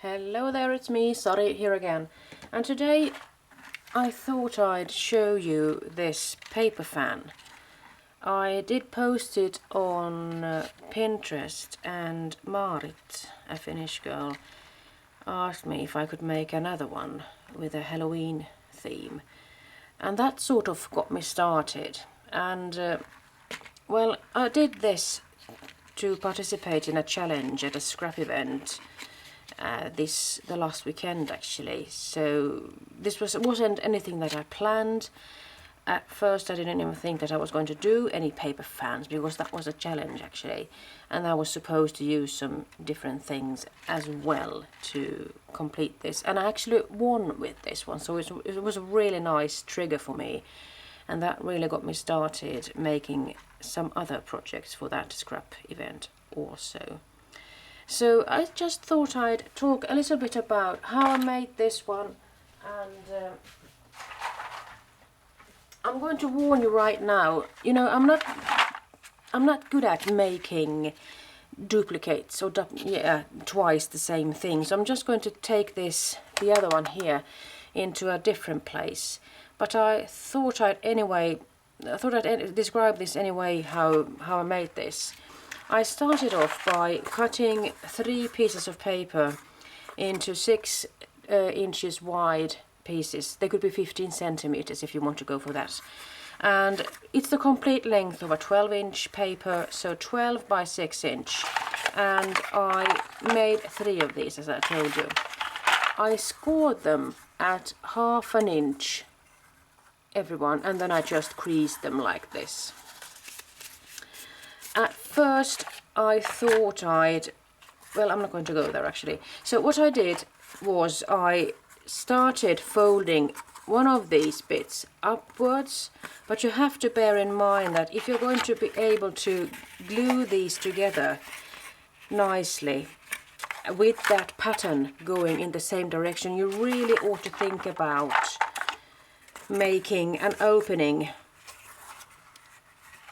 Hello there, it's me, Sari here again. And today I thought I'd show you this paper fan. I did post it on Pinterest, and Marit, a Finnish girl, asked me if I could make another one with a Halloween theme. And that sort of got me started. And well, I did this to participate in a challenge at a scrap event the last weekend actually. So this wasn't anything that I planned. At first I didn't even think that I was going to do any paper fans because that was a challenge actually, and I was supposed to use some different things as well to complete this, and I actually won with this one, so it was a really nice trigger for me, and that really got me started making some other projects for that scrap event also. So I just thought I'd talk a little bit about how I made this one, and I'm going to warn you right now, you know, I'm not good at making duplicates or twice the same thing, so I'm just going to take the other one here, into a different place. But I thought I'd describe this anyway, how I made this. I started off by cutting 3 pieces of paper into 6 inches wide pieces. They could be 15 centimeters if you want to go for that. And it's the complete length of a 12-inch paper, so 12 by 6 inch. And I made 3 of these, as I told you. I scored them at 1/2 inch, everyone, and then I just creased them like this. At first I thought I'm not going to go there actually. So what I did was I started folding one of these bits upwards, but you have to bear in mind that if you're going to be able to glue these together nicely with that pattern going in the same direction, you really ought to think about making an opening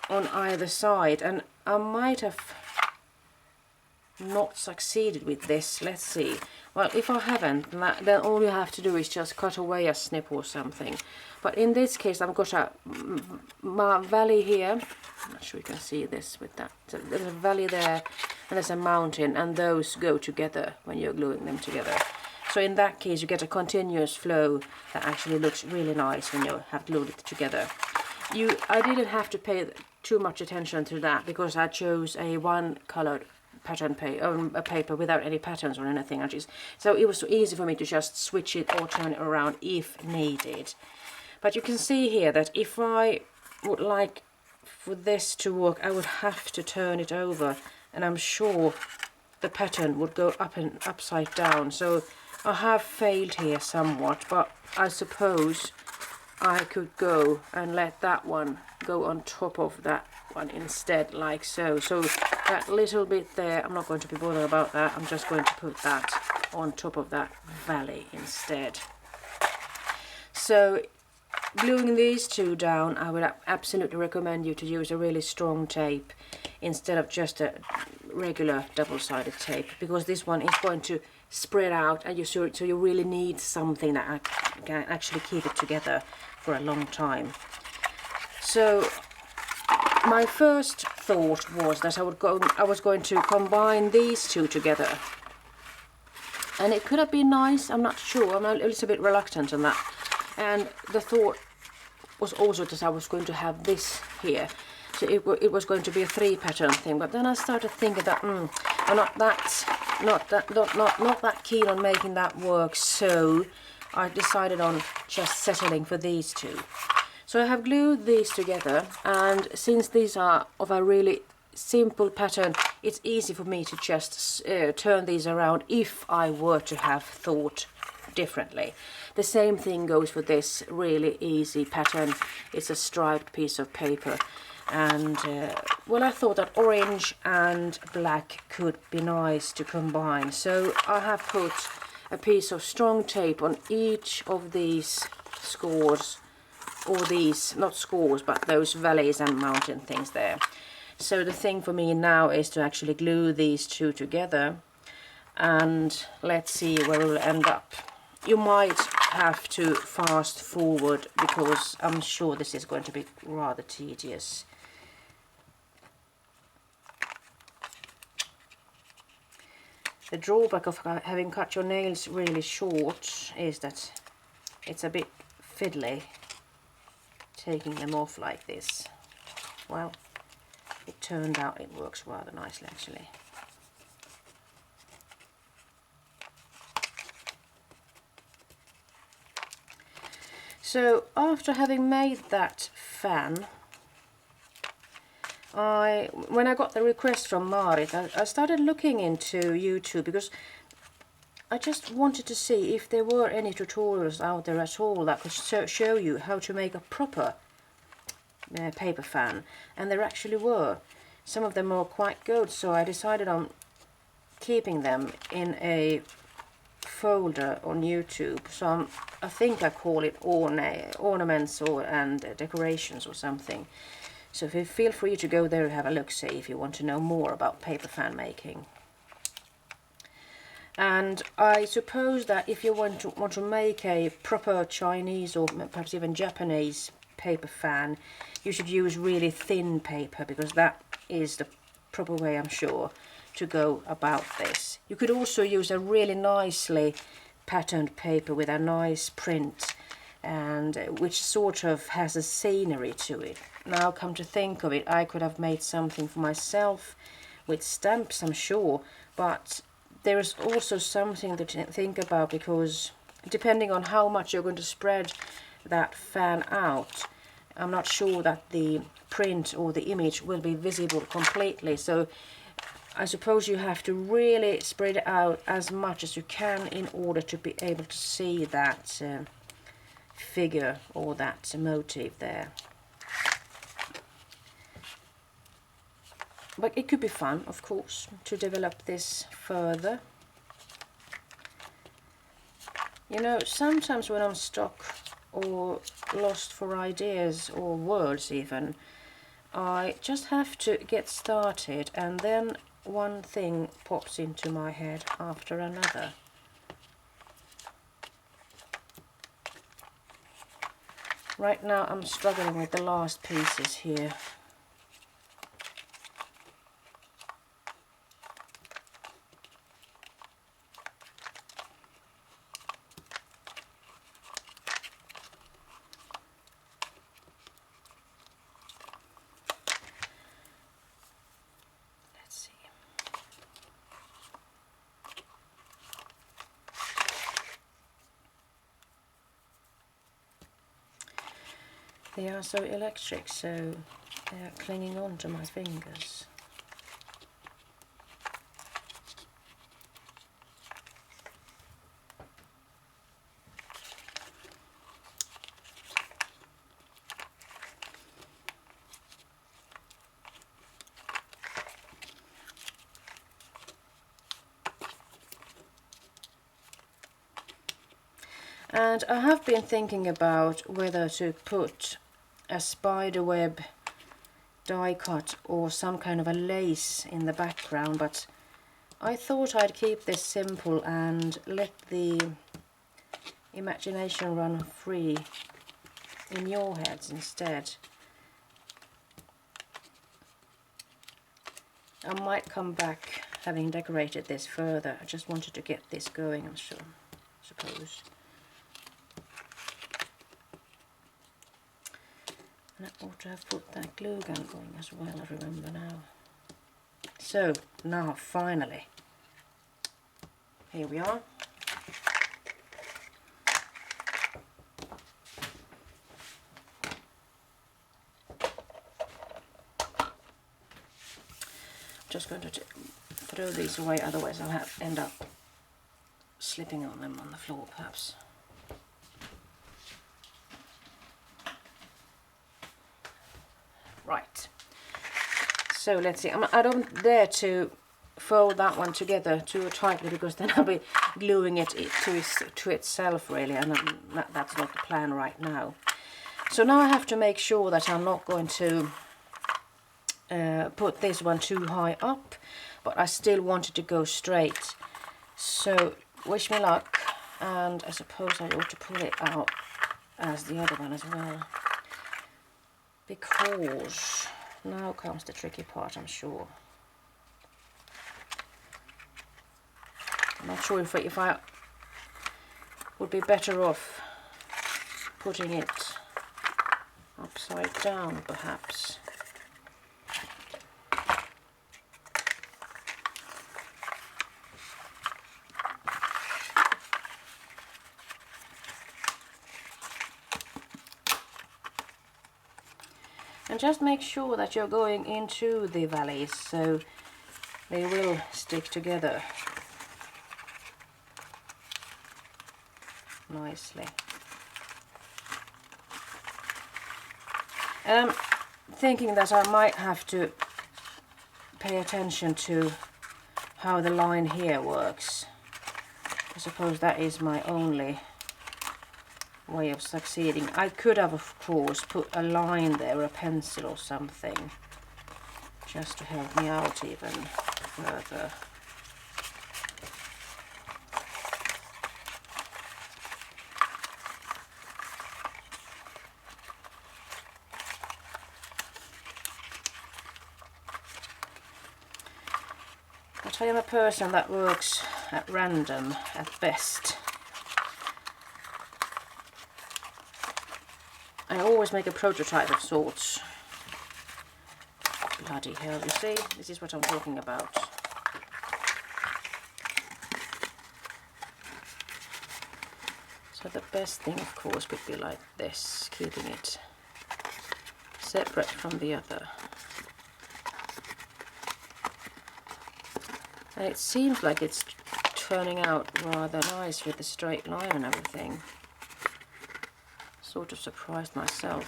on either side. And I might have not succeeded with this. Let's see. Well, if I haven't, then all you have to do is just cut away a snip or something. But in this case I've got a valley here. I'm not sure you can see this with that. So there's a valley there and there's a mountain, and those go together when you're gluing them together. So in that case you get a continuous flow that actually looks really nice when you have glued it together. I didn't have to pay too much attention to that because I chose a one-colored pattern paper without any patterns or anything. So it was so easy for me to just switch it or turn it around if needed. But you can see here that if I would like for this to work, I would have to turn it over, and I'm sure the pattern would go up and upside down. So I have failed here somewhat, but I suppose I could go and let that one go on top of that one instead, like so. So that little bit there, I'm not going to be bothered about that. I'm just going to put that on top of that valley instead. So gluing these 2 down, I would absolutely recommend you to use a really strong tape instead of just a regular double-sided tape, because this one is going to spread out, and so you really need something that can actually keep it together for a long time. So my first thought was that I was going to combine these 2 together, and it could have been nice. I'm not sure. I'm a little bit reluctant on that. And the thought was also that I was going to have this here, so it was going to be a 3 pattern thing. But then I started thinking that I'm not that keen on making that work, so I decided on just settling for these 2. So I have glued these together, and since these are of a really simple pattern, it's easy for me to just turn these around if I were to have thought differently. The same thing goes for this really easy pattern. It's a striped piece of paper, and well, I thought that orange and black could be nice to combine, so I have put a piece of strong tape on each of these scores, or these, not scores, but those valleys and mountain things there. So the thing for me now is to actually glue these 2 together, and let's see where we'll end up. You might have to fast forward because I'm sure this is going to be rather tedious. The drawback of having cut your nails really short is that it's a bit fiddly taking them off like this. Well, it turned out it works rather nicely actually. So after having made that fan, when I got the request from Marit, I started looking into YouTube because I just wanted to see if there were any tutorials out there at all that could show you how to make a proper paper fan, and there actually were. Some of them were quite good, so I decided on keeping them in a folder on YouTube. So I think I call it ornaments and decorations or something. So feel free to go there and have a look, see if you want to know more about paper fan making. And I suppose that if you want to make a proper Chinese or perhaps even Japanese paper fan, you should use really thin paper, because that is the proper way, I'm sure, to go about this. You could also use a really nicely patterned paper with a nice print, and which sort of has a scenery to it. Now come to think of it, I could have made something for myself with stamps, I'm sure, but there is also something to think about, because depending on how much you're going to spread that fan out, I'm not sure that the print or the image will be visible completely. So I suppose you have to really spread it out as much as you can in order to be able to see that figure or that motif there. But it could be fun, of course, to develop this further. You know, sometimes when I'm stuck or lost for ideas or words even, I just have to get started, and then one thing pops into my head after another. Right now I'm struggling with the last pieces here. They are so electric, so they are clinging on to my fingers. And I have been thinking about whether to put a spiderweb die cut or some kind of a lace in the background, but I thought I'd keep this simple and let the imagination run free in your heads instead. I might come back having decorated this further. I just wanted to get this going, I suppose. And I ought to have put that glue gun going as well, I remember now. So, now finally, here we are. Just going to throw these away, otherwise I'll end up slipping on them on the floor perhaps. Right, so let's see. I don't dare to fold that one together too tightly, because then I'll be gluing it to itself really, and that's not the plan right now. So now I have to make sure that I'm not going to put this one too high up, but I still want it to go straight So wish me luck, and I suppose I ought to pull it out as the other one as well, because now comes the tricky part, I'm sure. I'm not sure if I would be better off putting it upside down, perhaps. And just make sure that you're going into the valleys so they will stick together nicely. And I'm thinking that I might have to pay attention to how the line here works. I suppose that is my only way of succeeding. I could have, of course, put a line there, a pencil or something, just to help me out even further. But I am a person that works at random at best. I always make a prototype of sorts. Bloody hell, you see? This is what I'm talking about. So the best thing, of course, would be like this, keeping it separate from the other. And it seems like it's turning out rather nice with the straight line and everything. Sort of surprised myself.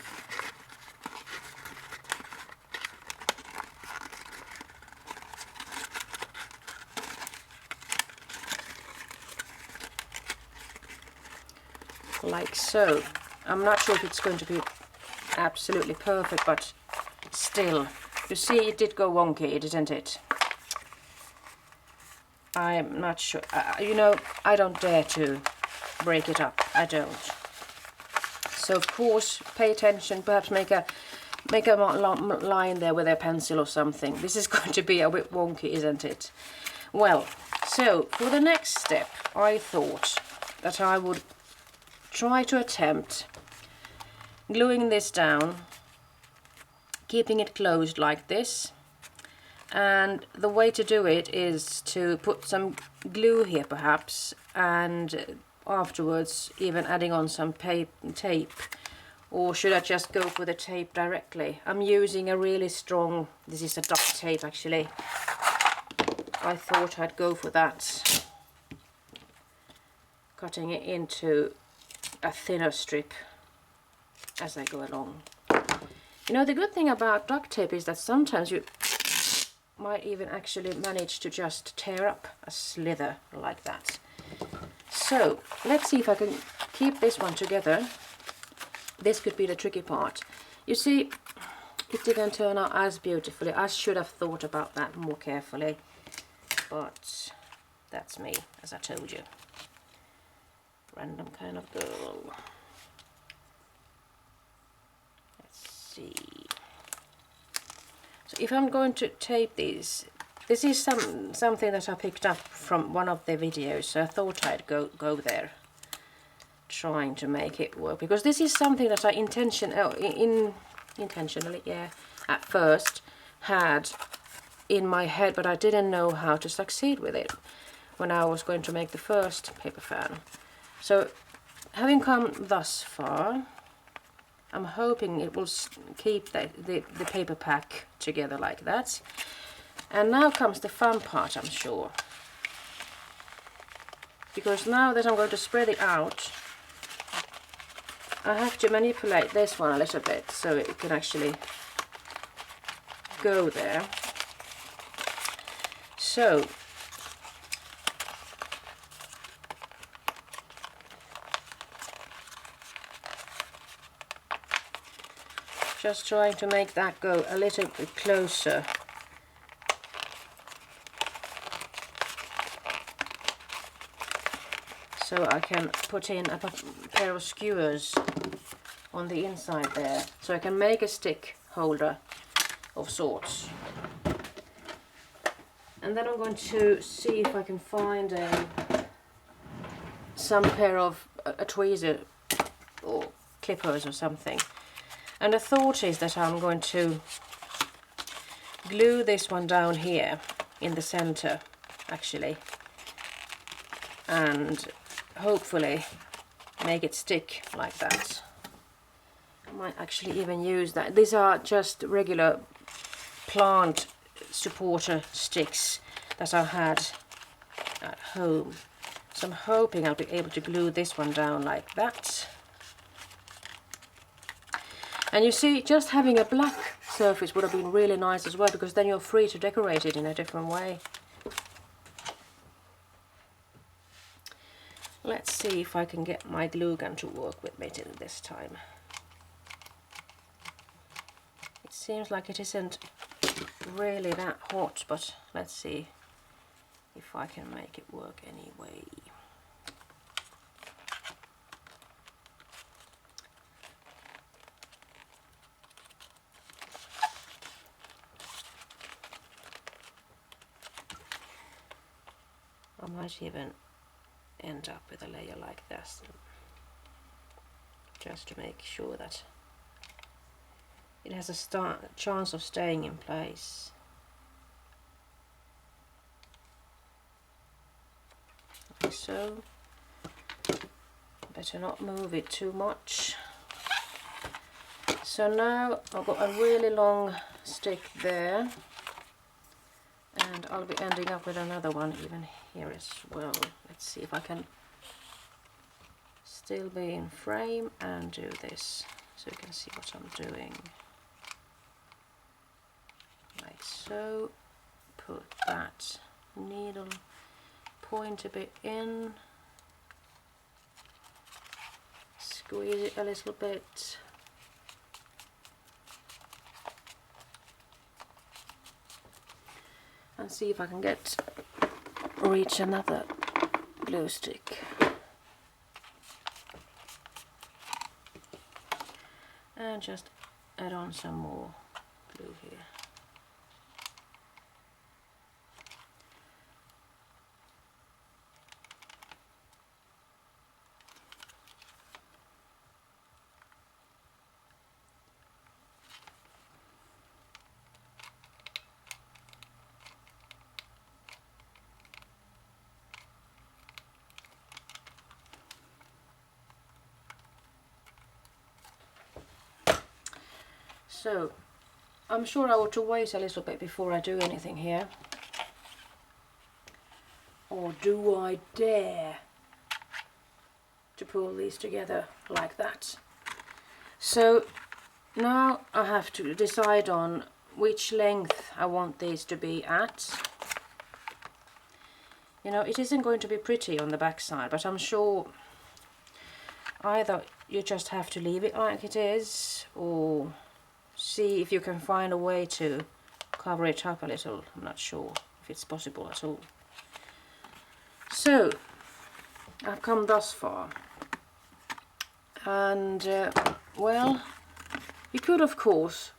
Like so. I'm not sure if it's going to be absolutely perfect, but still. You see, it did go wonky, didn't it? I'm not sure. You know, I don't dare to break it up. I don't. So of course, pay attention. Perhaps make a line there with a pencil or something. This is going to be a bit wonky, isn't it? Well, so for the next step, I thought that I would try to attempt gluing this down, keeping it closed like this. And the way to do it is to put some glue here perhaps, and afterwards even adding on some tape. Or should I just go for the tape directly? I'm using a really strong, this is a duct tape actually. I thought I'd go for that. Cutting it into a thinner strip as I go along. You know, the good thing about duct tape is that sometimes you might even actually manage to just tear up a slither like that. So let's see if I can keep this one together. This could be the tricky part. You see, it didn't turn out as beautifully. I should have thought about that more carefully, but that's me, as I told you. Random kind of girl. Let's see. So if I'm going to tape these, this is something that I picked up from one of the videos, so I thought I'd go there, trying to make it work, because this is something that I intentionally, at first had in my head, but I didn't know how to succeed with it when I was going to make the first paper fan. So having come thus far, I'm hoping it will keep the paper pack together like that. And now comes the fun part, I'm sure. Because now that I'm going to spread it out, I have to manipulate this one a little bit so it can actually go there. So just trying to make that go a little bit closer. so I can put in a pair of skewers on the inside there, so I can make a stick holder of sorts. And then I'm going to see if I can find some pair of a tweezer or clippers or something. And the thought is that I'm going to glue this one down here in the center, actually, and hopefully make it stick like that. I might actually even use that. These are just regular plant supporter sticks that I had at home. So I'm hoping I'll be able to glue this one down like that. And you see, just having a black surface would have been really nice as well, because then you're free to decorate it in a different way. Let's see if I can get my glue gun to work with me this time. It seems like it isn't really that hot, but let's see if I can make it work anyway. I might even end up with a layer like this, just to make sure that it has a chance of staying in place. Like so. Better not move it too much. So now I've got a really long stick there, and I'll be ending up with another one even here as well. Let's see if I can still be in frame and do this so you can see what I'm doing. Like so. Put that needle point a bit in, squeeze it a little bit, and see if I can reach another glue stick. And just add on some more glue here. So, I'm sure I ought to wait a little bit before I do anything here. Or do I dare to pull these together like that? So, now I have to decide on which length I want these to be at. You know, it isn't going to be pretty on the back side, but I'm sure either you just have to leave it like it is, or see if you can find a way to cover it up a little. I'm not sure if it's possible at all. So, I've come thus far. And, well, you could of course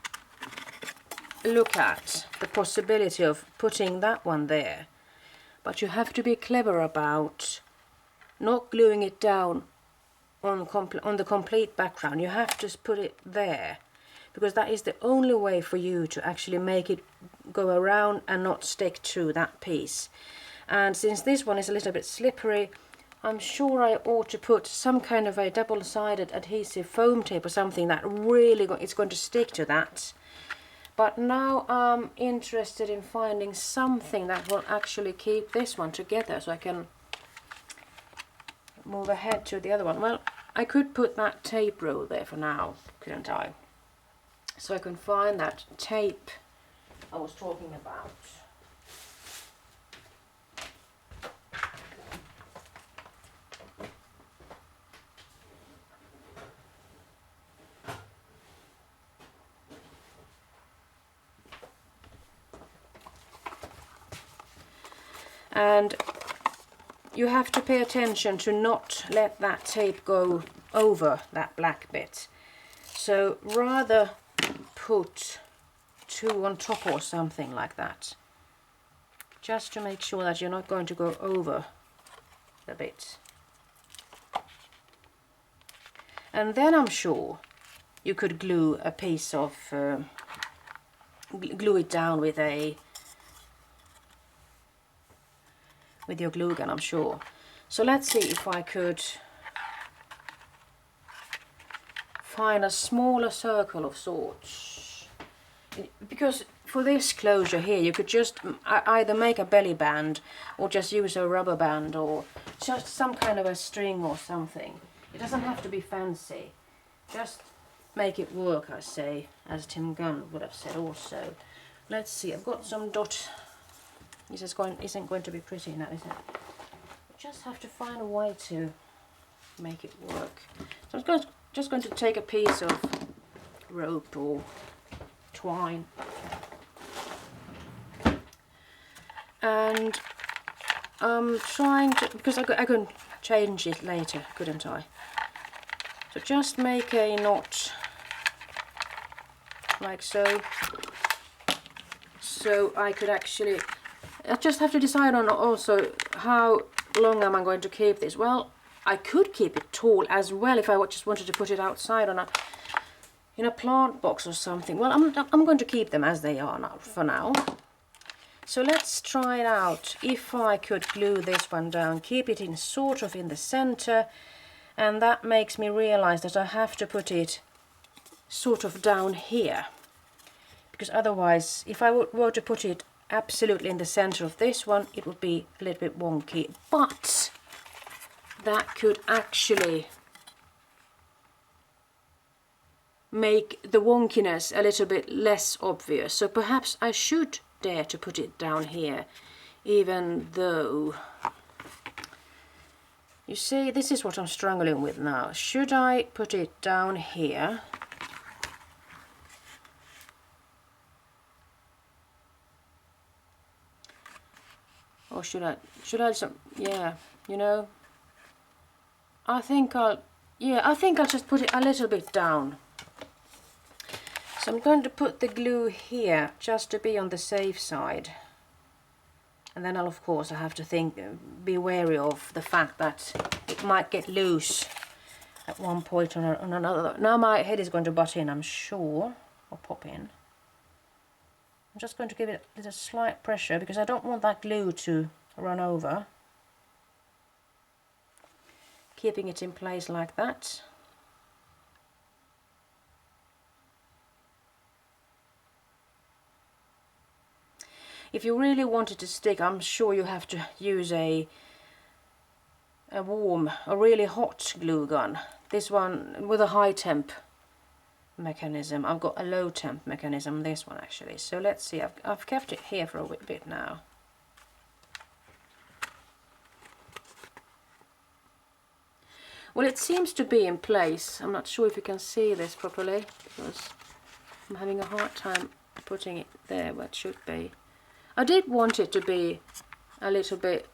look at the possibility of putting that one there. But you have to be clever about not gluing it down on the complete background. You have to put it there, because that is the only way for you to actually make it go around and not stick to that piece. And since this one is a little bit slippery, I'm sure I ought to put some kind of a double-sided adhesive foam tape or something that really it's going to stick to that. But now I'm interested in finding something that will actually keep this one together, so I can move ahead to the other one. Well, I could put that tape roll there for now, couldn't I? So I can find that tape I was talking about. And you have to pay attention to not let that tape go over that black bit. So rather put two on top or something like that, just to make sure that you're not going to go over the bit. And then I'm sure you could glue a piece of, glue it down with your glue gun, I'm sure. So let's see if I could find a smaller circle of sorts. Because for this closure here, you could just either make a belly band or just use a rubber band or just some kind of a string or something. It doesn't have to be fancy. Just make it work, I say, as Tim Gunn would have said also. Let's see, I've got some dot. This isn't going to be pretty now, is it? Just have to find a way to make it work. So I'm just going to take a piece of rope or twine, and I'm trying to, because I can change it later, couldn't I? So just make a knot like so. So I could actually, I just have to decide on also how long am I going to keep this. Well, I could keep it tall as well if I just wanted to put it outside on in a plant box or something. Well, I'm going to keep them as they are now for now. So let's try it out. If I could glue this one down, keep it in sort of in the center, and that makes me realize that I have to put it sort of down here, because otherwise if I were to put it absolutely in the center of this one, it would be a little bit wonky, but that could actually make the wonkiness a little bit less obvious. So perhaps I should dare to put it down here, even though, you see, this is what I'm struggling with now. Should I put it down here? Or should I yeah, you know, I think I'll just put it a little bit down. So I'm going to put the glue here just to be on the safe side. And then of course I have to be wary of the fact that it might get loose at one point or another. Now my head is going to butt in, I'm sure, or pop in. I'm just going to give it a little slight pressure because I don't want that glue to run over. Keeping it in place like that. If you really want it to stick, I'm sure you have to use a really hot glue gun. This one with a high temp mechanism. I've got a low temp mechanism, this one actually. So let's see, I've kept it here for a bit now. Well, it seems to be in place. I'm not sure if you can see this properly because I'm having a hard time putting it there where it should be. I did want it to be a little bit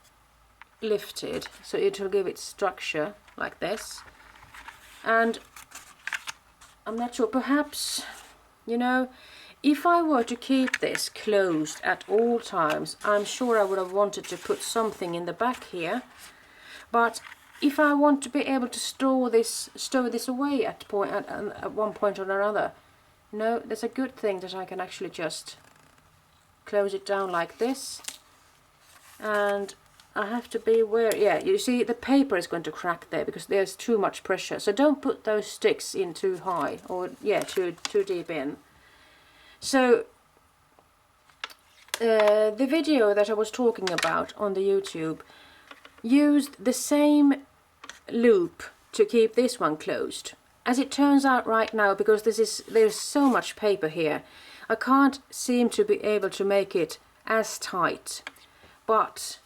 lifted so it will give it structure like this, and I'm not sure, perhaps, you know, if I were to keep this closed at all times, I'm sure I would have wanted to put something in the back here, but if I want to be able to stow this away at one point or another, no, there's a good thing that I can actually just close it down like this, and I have to be aware. Yeah, you see the paper is going to crack there because there's too much pressure, so don't put those sticks in too high, or yeah, too deep in. So the video that I was talking about on the YouTube used the same loop to keep this one closed. As it turns out right now, because there's so much paper here, I can't seem to be able to make it as tight, but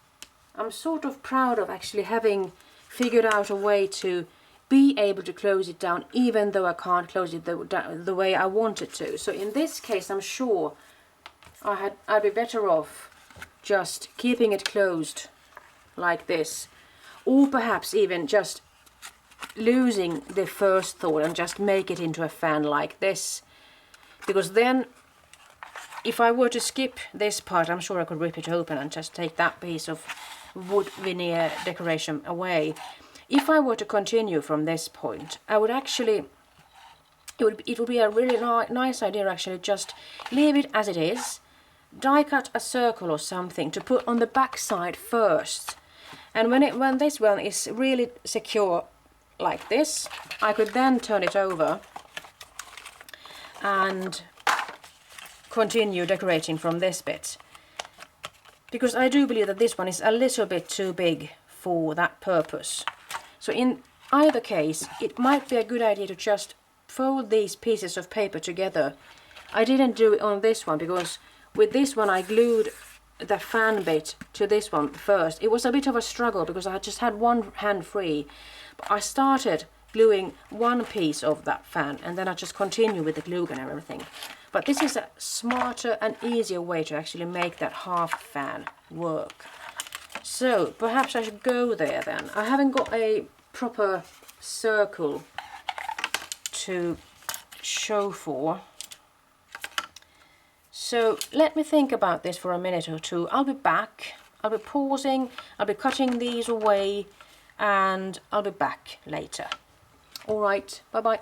I'm sort of proud of actually having figured out a way to be able to close it down even though I can't close it the way I want it to. So in this case I'm sure I'd be better off just keeping it closed like this or perhaps even just losing the first thought and just make it into a fan like this, because then if I were to skip this part, I'm sure I could rip it open and just take that piece of wood veneer decoration away. If I were to continue from this point, I would actually, it would be a really nice idea actually just leave it as it is, die cut a circle or something to put on the back side first, and when this one is really secure like this, I could then turn it over and continue decorating from this bit, because I do believe that this one is a little bit too big for that purpose. So in either case, it might be a good idea to just fold these pieces of paper together. I didn't do it on this one because with this one I glued the fan bit to this one first. It was a bit of a struggle because I just had one hand free, but I started gluing one piece of that fan and then I just continue with the glue gun and everything. But this is a smarter and easier way to actually make that half fan work. So perhaps I should go there then. I haven't got a proper circle to show for. So let me think about this for a minute or two. I'll be back. I'll be pausing. I'll be cutting these away and I'll be back later. All right, bye-bye.